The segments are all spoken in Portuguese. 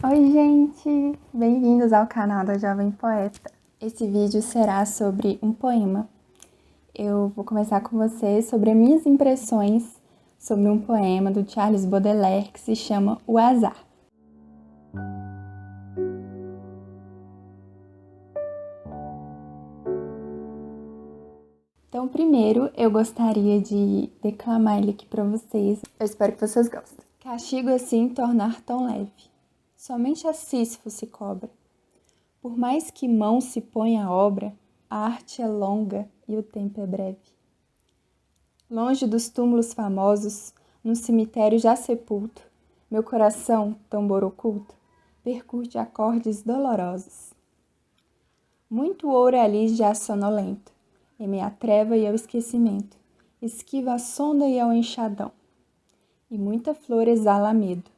Oi, gente! Bem-vindos ao canal da Jovem Poeta. Esse vídeo será sobre um poema. Eu vou começar com vocês sobre as minhas impressões sobre um poema do Charles Baudelaire que se chama O Azar. Então, primeiro, eu gostaria de declamar ele aqui para vocês. Eu espero que vocês gostem. Castigo assim tornar tão leve, somente a Sísifo se cobra. Por mais que mão se ponha à obra, a arte é longa e o tempo é breve. Longe dos túmulos famosos, num cemitério já sepulto, meu coração, tambor oculto, percute acordes dolorosos. Muito ouro ali já sonolento, em meia treva e ao esquecimento, esquiva a sonda e ao enxadão. E muita flor exala medo,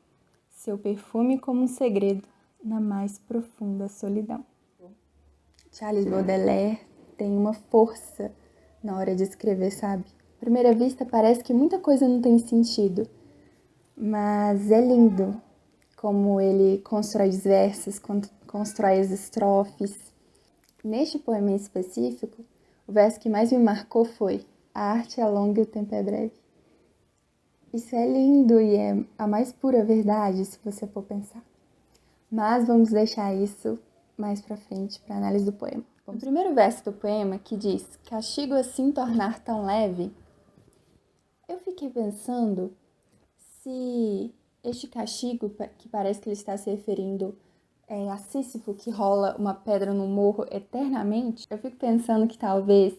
seu perfume como um segredo, na mais profunda solidão. Charles Baudelaire tem uma força na hora de escrever, sabe? À primeira vista parece que muita coisa não tem sentido, mas é lindo como ele constrói os versos, constrói as estrofes. Neste poema em específico, o verso que mais me marcou foi: a arte é longa e o tempo é breve. Isso é lindo e é a mais pura verdade, se você for pensar. Mas vamos deixar isso mais pra frente para análise do poema. O primeiro verso do poema, que diz: castigo assim tornar tão leve, eu fiquei pensando se este castigo, que parece que ele está se referindo a Sísifo, que rola uma pedra no morro eternamente, eu fico pensando que talvez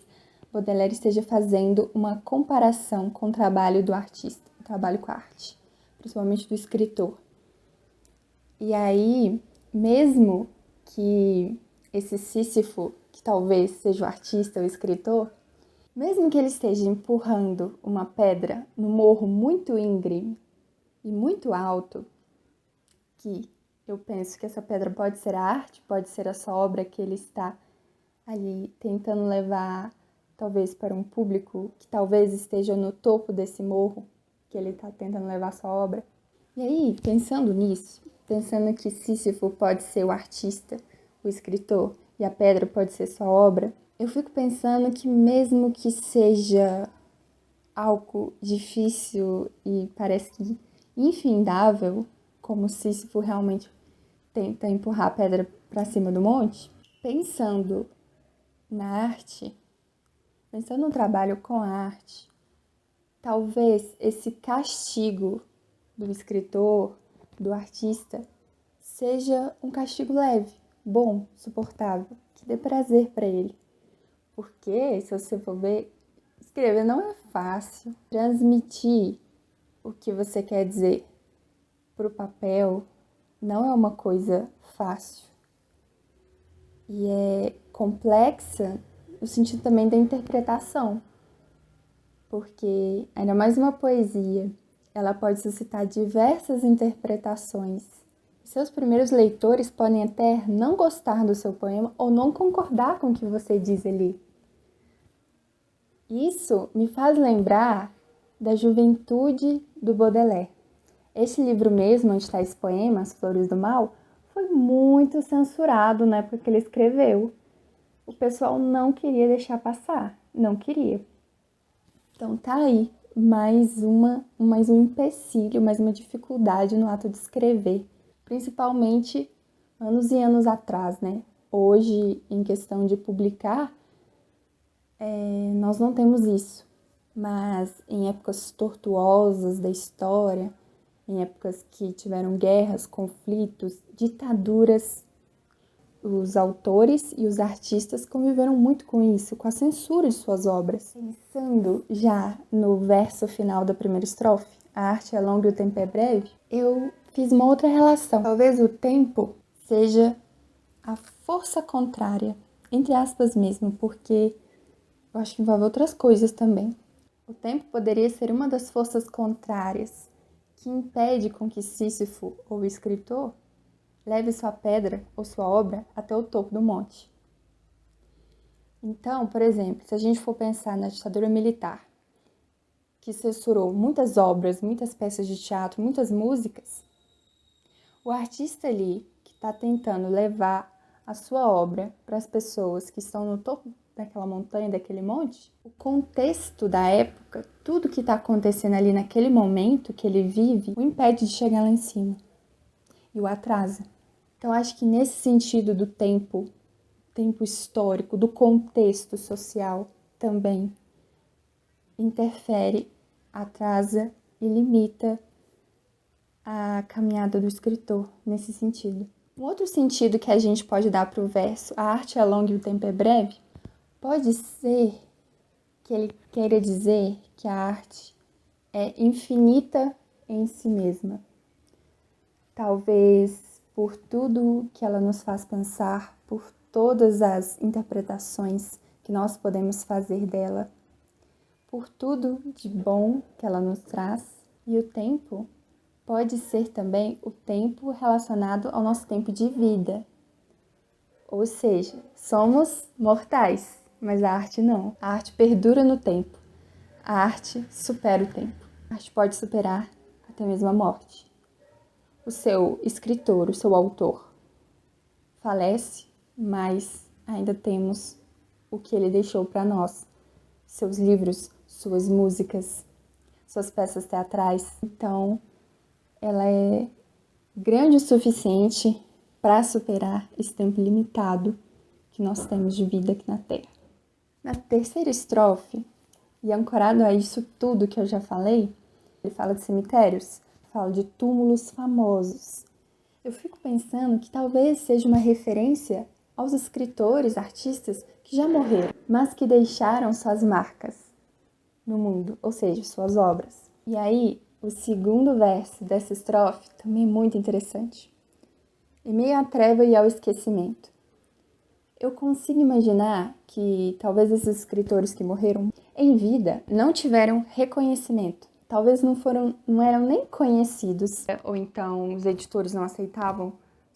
Baudelaire esteja fazendo uma comparação com o trabalho do artista, o trabalho com a arte, principalmente do escritor. E aí, mesmo que esse Sísifo, que talvez seja o artista, o escritor, mesmo que ele esteja empurrando uma pedra no morro muito íngreme e muito alto, que eu penso que essa pedra pode ser a arte, pode ser a sua obra que ele está ali tentando levar, talvez para um público que talvez esteja no topo desse morro, que ele está tentando levar a sua obra. E aí, pensando nisso, pensando que Sísifo pode ser o artista, o escritor, e a pedra pode ser sua obra, eu fico pensando que mesmo que seja algo difícil e parece que infindável, como Sísifo realmente tenta empurrar a pedra para cima do monte, pensando na arte, pensando no trabalho com a arte, talvez esse castigo do escritor, do artista, seja um castigo leve, bom, suportável, que dê prazer para ele. Porque, se você for ver, escrever não é fácil. Transmitir o que você quer dizer para o papel não é uma coisa fácil. E é complexa no sentido também da interpretação. Porque, ainda mais uma poesia, ela pode suscitar diversas interpretações. Seus primeiros leitores podem até não gostar do seu poema ou não concordar com o que você diz ali. Isso me faz lembrar da juventude do Baudelaire. Este livro mesmo, onde está esse poema, As Flores do Mal, foi muito censurado na época que ele escreveu. O pessoal não queria deixar passar, não queria. Então tá aí mais um empecilho, mais uma dificuldade no ato de escrever, principalmente anos e anos atrás, né? Hoje, em questão de publicar, nós não temos isso, mas em épocas tortuosas da história, em épocas que tiveram guerras, conflitos, ditaduras, os autores e os artistas conviveram muito com isso, com a censura de suas obras. Pensando já no verso final da primeira estrofe, a arte é longa e o tempo é breve, eu fiz uma outra relação. Talvez o tempo seja a força contrária, entre aspas mesmo, porque eu acho que envolve outras coisas também. O tempo poderia ser uma das forças contrárias que impede com que Sísifo, ou o escritor, leve sua pedra ou sua obra até o topo do monte. Então, por exemplo, se a gente for pensar na ditadura militar, que censurou muitas obras, muitas peças de teatro, muitas músicas, O artista ali que está tentando levar a sua obra para as pessoas que estão no topo daquela montanha, daquele monte, o contexto da época, tudo que está acontecendo ali naquele momento que ele vive, o impede de chegar lá em cima e o atrasa. Então, acho que nesse sentido do tempo histórico, do contexto social também interfere, atrasa e limita a caminhada do escritor nesse sentido. Um outro sentido que a gente pode dar para o verso, a arte é longa e o tempo é breve, pode ser que ele queira dizer que a arte é infinita em si mesma. Talvez por tudo que ela nos faz pensar, por todas as interpretações que nós podemos fazer dela, por tudo de bom que ela nos traz. E o tempo pode ser também o tempo relacionado ao nosso tempo de vida. Ou seja, somos mortais, mas a arte não. A arte perdura no tempo. A arte supera o tempo. A arte pode superar até mesmo a morte. O seu escritor, o seu autor, falece, mas ainda temos o que ele deixou para nós. Seus livros, suas músicas, suas peças teatrais. Então, ela é grande o suficiente para superar esse tempo limitado que nós temos de vida aqui na Terra. Na terceira estrofe, e ancorado a isso tudo que eu já falei, ele fala de cemitérios, fala de túmulos famosos. Eu fico pensando que talvez seja uma referência aos escritores, artistas que já morreram, mas que deixaram suas marcas no mundo, ou seja, suas obras. E aí, o segundo verso dessa estrofe também é muito interessante. Em meio à treva e ao esquecimento. Eu consigo imaginar que talvez esses escritores que morreram em vida não tiveram reconhecimento. Talvez não eram nem conhecidos, ou então os editores não aceitavam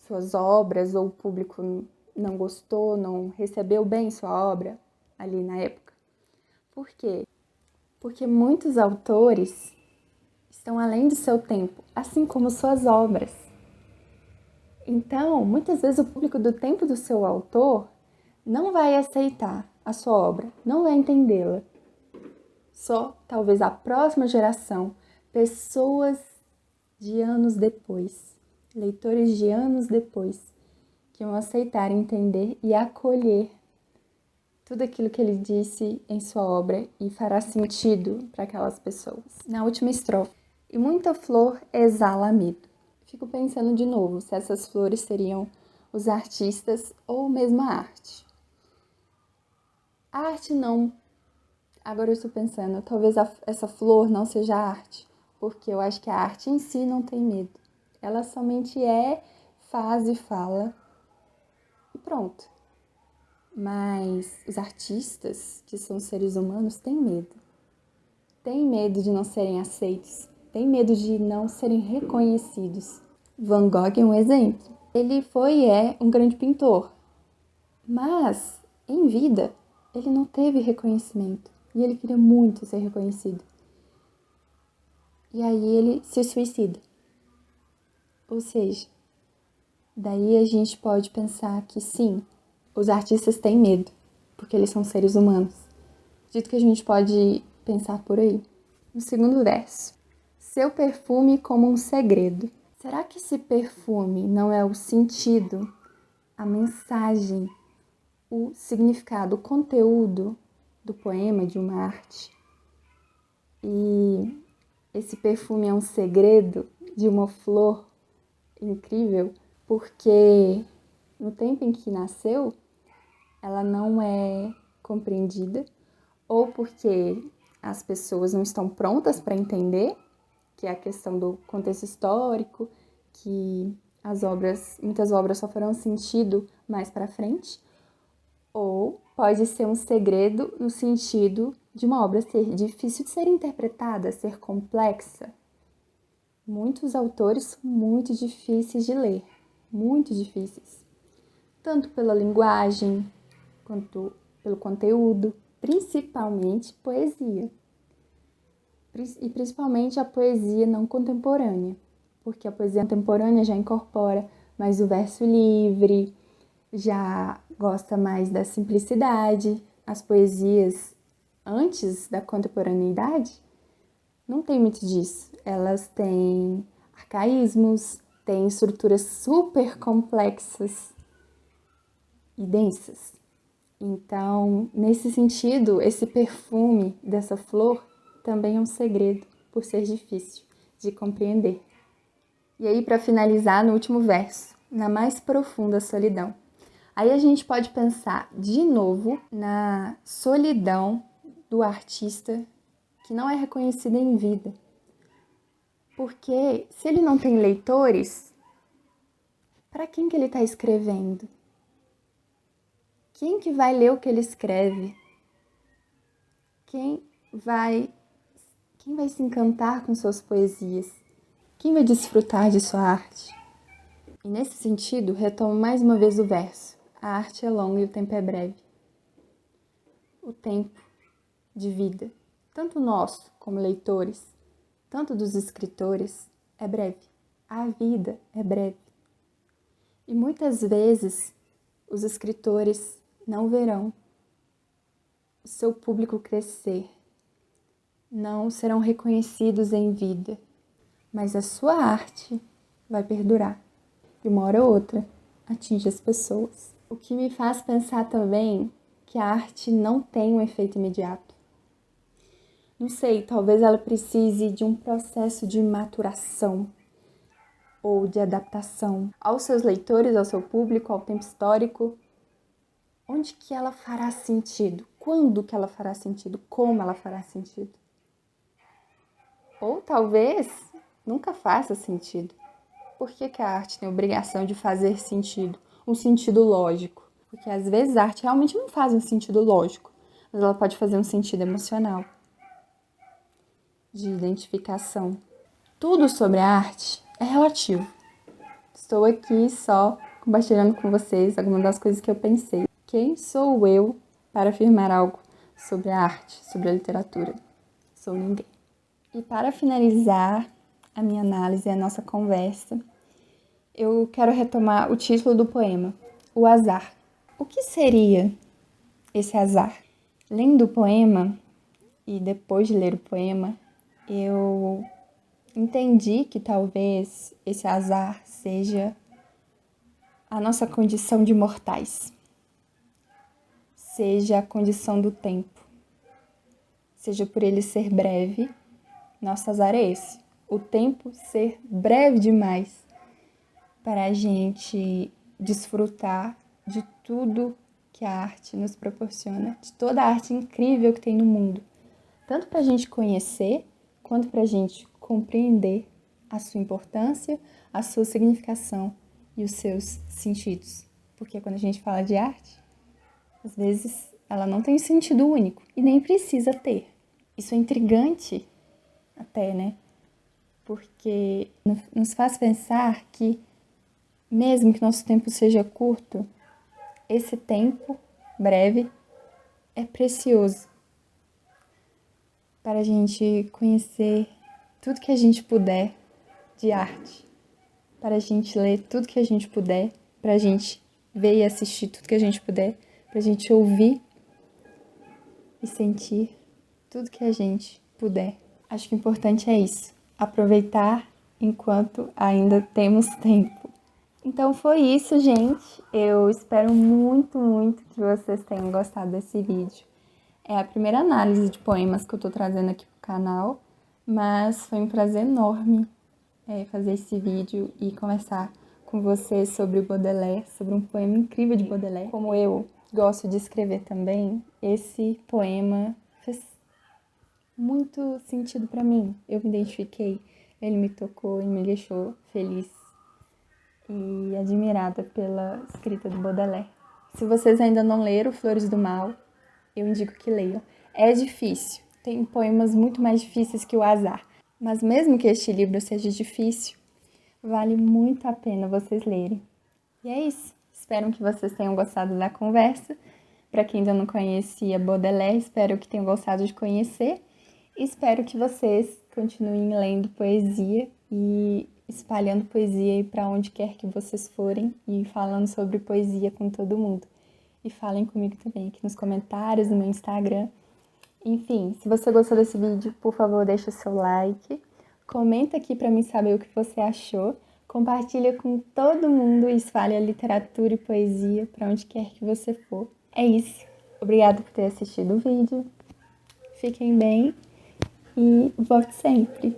suas obras, ou o público não gostou, não recebeu bem sua obra ali na época. Por quê? Porque muitos autores estão além do seu tempo, assim como suas obras. Então, muitas vezes o público do tempo do seu autor não vai aceitar a sua obra, não vai entendê-la. Só talvez a próxima geração, pessoas de anos depois, leitores de anos depois, que vão aceitar, entender e acolher tudo aquilo que ele disse em sua obra e fará sentido para aquelas pessoas. Na última estrofe, e muita flor exala medo. Fico pensando de novo se essas flores seriam os artistas ou mesmo a arte. A arte não. Agora eu estou pensando, talvez essa flor não seja arte, porque eu acho que a arte em si não tem medo. Ela somente faz e fala e pronto. Mas os artistas, que são seres humanos, têm medo. Têm medo de não serem aceitos, têm medo de não serem reconhecidos. Van Gogh é um exemplo. Ele foi e é um grande pintor, mas em vida ele não teve reconhecimento e ele queria muito ser reconhecido. E aí ele se suicida. Ou seja, daí a gente pode pensar que sim, os artistas têm medo, porque eles são seres humanos. Dito que a gente pode pensar por aí. No segundo verso, seu perfume como um segredo. Será que esse perfume não é o sentido, a mensagem, o significado, o conteúdo do poema, de uma arte? E esse perfume é um segredo de uma flor incrível, porque no tempo em que nasceu, ela não é compreendida, ou porque as pessoas não estão prontas para entender, que é a questão do contexto histórico, que muitas obras só farão sentido mais para frente, ou pode ser um segredo no sentido de uma obra ser difícil de ser interpretada, ser complexa. Muitos autores são muito difíceis de ler, muito difíceis, tanto pela linguagem quanto pelo conteúdo, principalmente poesia. E principalmente a poesia não contemporânea. porque a poesia contemporânea já incorpora mais o verso livre, já gosta mais da simplicidade. As poesias antes da contemporaneidade não tem muito disso. Elas têm arcaísmos, têm estruturas super complexas e densas. Então, nesse sentido, esse perfume dessa flor também é um segredo, por ser difícil de compreender. E aí, para finalizar, no último verso, na mais profunda solidão. Aí a gente pode pensar de novo na solidão do artista que não é reconhecido em vida. Porque se ele não tem leitores, para quem que ele está escrevendo? Quem que vai ler o que ele escreve? Quem vai se encantar com suas poesias? Quem vai desfrutar de sua arte? E nesse sentido, retomo mais uma vez o verso. A arte é longa e o tempo é breve. O tempo de vida, tanto nosso como leitores, tanto dos escritores, é breve. A vida é breve. E muitas vezes os escritores não verão o seu público crescer, não serão reconhecidos em vida, mas a sua arte vai perdurar. E uma hora ou outra atinge as pessoas. O que me faz pensar também que a arte não tem um efeito imediato. Não sei, talvez ela precise de um processo de maturação ou de adaptação aos seus leitores, ao seu público, ao tempo histórico. Onde que ela fará sentido? Quando que ela fará sentido? Como ela fará sentido? Ou talvez nunca faça sentido. Por que que a arte tem a obrigação de fazer sentido? Um sentido lógico. Porque às vezes a arte realmente não faz um sentido lógico, mas ela pode fazer um sentido emocional, de identificação. Tudo sobre a arte é relativo. Estou aqui só compartilhando com vocês algumas das coisas que eu pensei. Quem sou eu para afirmar algo sobre a arte, sobre a literatura? Sou ninguém. E para finalizar a minha análise, a nossa conversa, eu quero retomar o título do poema, O Azar. O que seria esse azar? Lendo o poema, e depois de ler o poema, eu entendi que talvez esse azar seja a nossa condição de mortais, seja a condição do tempo, seja por ele ser breve, nosso azar é esse, o tempo ser breve demais para a gente desfrutar de tudo que a arte nos proporciona, de toda a arte incrível que tem no mundo, tanto para a gente conhecer, quanto para a gente compreender a sua importância, a sua significação e os seus sentidos. Porque quando a gente fala de arte, às vezes ela não tem sentido único e nem precisa ter. Isso é intrigante até, né? Porque nos faz pensar que, mesmo que nosso tempo seja curto, esse tempo breve é precioso para a gente conhecer tudo que a gente puder de arte, para a gente ler tudo que a gente puder, para a gente ver e assistir tudo que a gente puder, para a gente ouvir e sentir tudo que a gente puder. Acho que o importante é isso, aproveitar enquanto ainda temos tempo. Então foi isso, gente. Eu espero muito, muito que vocês tenham gostado desse vídeo. É a primeira análise de poemas que eu tô trazendo aqui pro canal, mas foi um prazer enorme fazer esse vídeo e conversar com vocês sobre o Baudelaire, sobre um poema incrível de Baudelaire. Como eu gosto de escrever também, esse poema fez muito sentido para mim. Eu me identifiquei, ele me tocou e me deixou feliz e admirada pela escrita do Baudelaire. Se vocês ainda não leram Flores do Mal, eu indico que leiam. É difícil, tem poemas muito mais difíceis que o Azar, mas mesmo que este livro seja difícil, vale muito a pena vocês lerem. E é isso, espero que vocês tenham gostado da conversa. Para quem ainda não conhecia Baudelaire, espero que tenham gostado de conhecer. Espero que vocês continuem lendo poesia e espalhando poesia aí para onde quer que vocês forem e falando sobre poesia com todo mundo. E falem comigo também aqui nos comentários, no meu Instagram. Enfim, se você gostou desse vídeo, por favor, deixa o seu like. Comenta aqui para mim saber o que você achou. Compartilha com todo mundo e espalhe a literatura e poesia para onde quer que você for. É isso. Obrigada por ter assistido o vídeo. Fiquem bem e volte sempre.